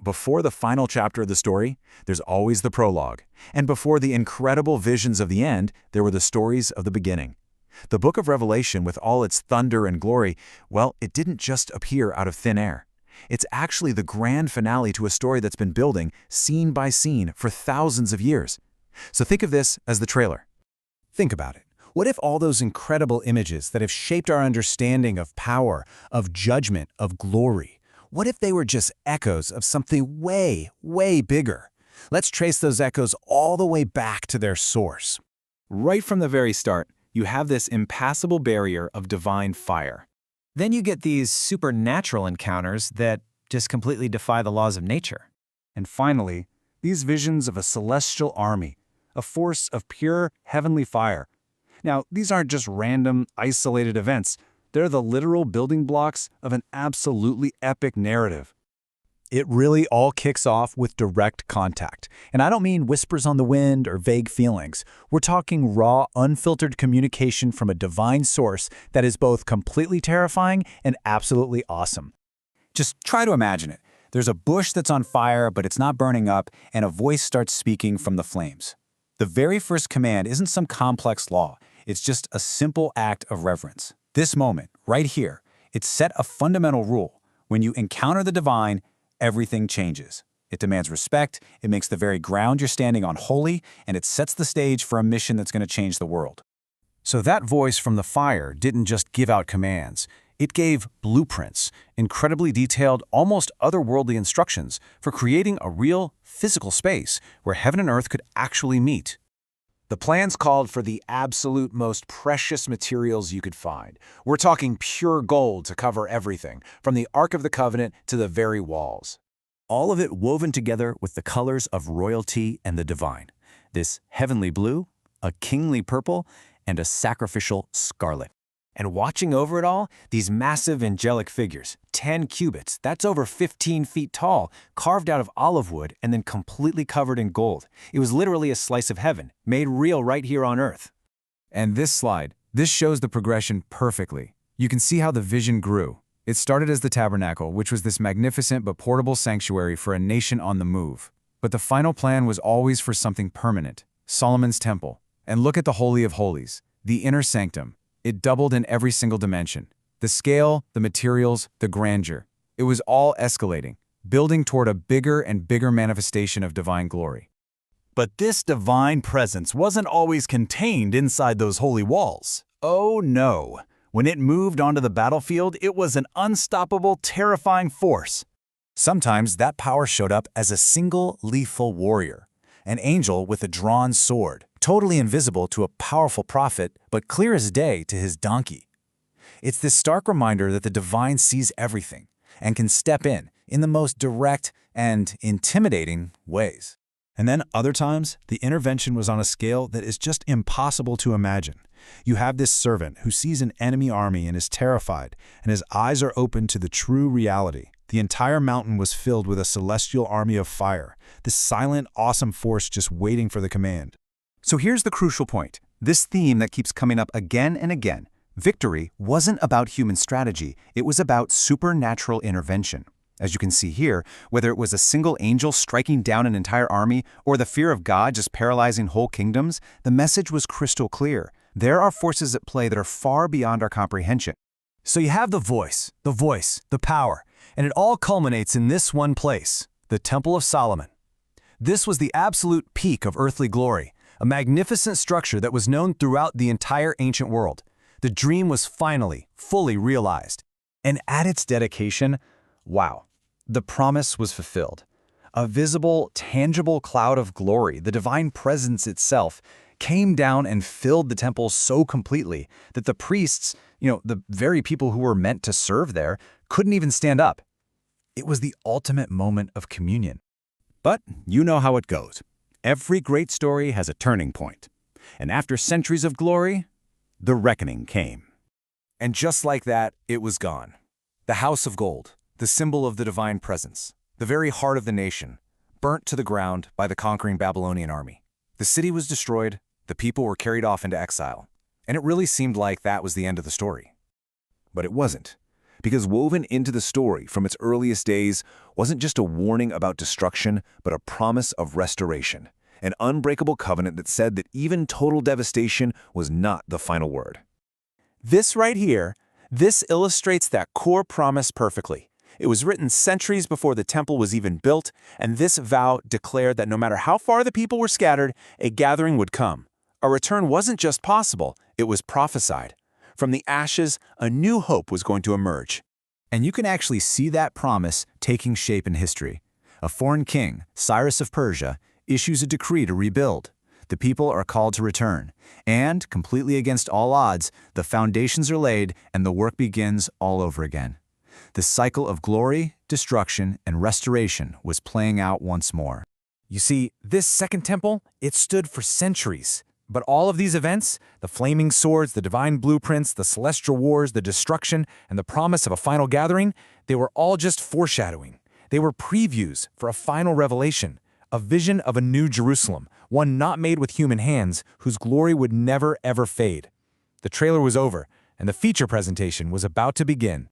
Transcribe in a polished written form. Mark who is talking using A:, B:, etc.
A: Before the final chapter of the story, there's always the prologue. And before the incredible visions of the end, there were the stories of the beginning. The book of Revelation, with all its thunder and glory, well, it didn't just appear out of thin air. It's actually the grand finale to a story that's been building, scene by scene, for thousands of years. So think of this as the trailer.
B: Think about it. What if all those incredible images that have shaped our understanding of power, of judgment, of glory, what if they were just echoes of something way, way bigger? Let's trace those echoes all the way back to their source.
C: Right from the very start, you have this impassable barrier of divine fire.
D: Then you get these supernatural encounters that just completely defy the laws of nature.
E: And finally, these visions of a celestial army, a force of pure heavenly fire. Now, these aren't just random, isolated events. They're the literal building blocks of an absolutely epic narrative.
B: It really all kicks off with direct contact. And I don't mean whispers on the wind or vague feelings. We're talking raw, unfiltered communication from a divine source that is both completely terrifying and absolutely awesome.
E: Just try to imagine it. There's a bush that's on fire, but it's not burning up, and a voice starts speaking from the flames. The very first command isn't some complex law. It's just a simple act of reverence. This moment, right here, it set a fundamental rule. When you encounter the divine, everything changes. It demands respect, it makes the very ground you're standing on holy, and it sets the stage for a mission that's going to change the world.
F: So that voice from the fire didn't just give out commands. It gave blueprints, incredibly detailed, almost otherworldly instructions for creating a real, physical space where heaven and earth could actually meet.
A: The plans called for the absolute most precious materials you could find. We're talking pure gold to cover everything, from the Ark of the Covenant to the very walls.
F: All of it woven together with the colors of royalty and the divine. This heavenly blue, a kingly purple, and a sacrificial scarlet.
D: And watching over it all, these massive angelic figures, 10 cubits, that's over 15 feet tall, carved out of olive wood and then completely covered in gold. It was literally a slice of heaven, made real right here on earth.
E: And this shows the progression perfectly. You can see how the vision grew. It started as the tabernacle, which was this magnificent but portable sanctuary for a nation on the move. But the final plan was always for something permanent, Solomon's temple. And look at the Holy of Holies, the inner sanctum. It doubled in every single dimension. The scale, the materials, the grandeur. It was all escalating, building toward a bigger and bigger manifestation of divine glory.
G: But this divine presence wasn't always contained inside those holy walls. Oh no. When it moved onto the battlefield, it was an unstoppable, terrifying force.
B: Sometimes that power showed up as a single lethal warrior, an angel with a drawn sword, totally invisible to a powerful prophet, but clear as day to his donkey. It's this stark reminder that the divine sees everything and can step in the most direct and intimidating ways.
E: And then other times, the intervention was on a scale that is just impossible to imagine. You have this servant who sees an enemy army and is terrified, and his eyes are open to the true reality. The entire mountain was filled with a celestial army of fire, this silent, awesome force just waiting for the command.
H: So here's the crucial point. This theme that keeps coming up again and again. Victory wasn't about human strategy, it was about supernatural intervention. As you can see here, whether it was a single angel striking down an entire army or the fear of God just paralyzing whole kingdoms, the message was crystal clear. There are forces at play that are far beyond our comprehension.
G: So you have the voice, the power, and it all culminates in this one place, the Temple of Solomon. This was the absolute peak of earthly glory, a magnificent structure that was known throughout the entire ancient world. The dream was finally, fully realized.
B: And at its dedication, wow, the promise was fulfilled. A visible, tangible cloud of glory, the divine presence itself, came down and filled the temple so completely that the priests, the very people who were meant to serve there, couldn't even stand up. It was the ultimate moment of communion.
F: But you know how it goes. Every great story has a turning point. And after centuries of glory, the reckoning came.
A: And just like that, it was gone. The House of Gold, the symbol of the divine presence, the very heart of the nation, burnt to the ground by the conquering Babylonian army. The city was destroyed, the people were carried off into exile, and it really seemed like that was the end of the story. But it wasn't. because woven into the story from its earliest days wasn't just a warning about destruction, but a promise of restoration, an unbreakable covenant that said that even total devastation was not the final word.
C: This right here, this illustrates that core promise perfectly. It was written centuries before the temple was even built, and this vow declared that no matter how far the people were scattered, a gathering would come. A return wasn't just possible, it was prophesied. From the ashes, a new hope was going to emerge.
B: And you can actually see that promise taking shape in history. A foreign king, Cyrus of Persia, issues a decree to rebuild. The people are called to return. And, completely against all odds, the foundations are laid and the work begins all over again. The cycle of glory, destruction, and restoration was playing out once more.
E: You see, this second temple, it stood for centuries. But all of these events, the flaming swords, the divine blueprints, the celestial wars, the destruction, and the promise of a final gathering, they were all just foreshadowing. They were previews for a final revelation, a vision of a new Jerusalem, one not made with human hands, whose glory would never ever fade. The trailer was over, and the feature presentation was about to begin.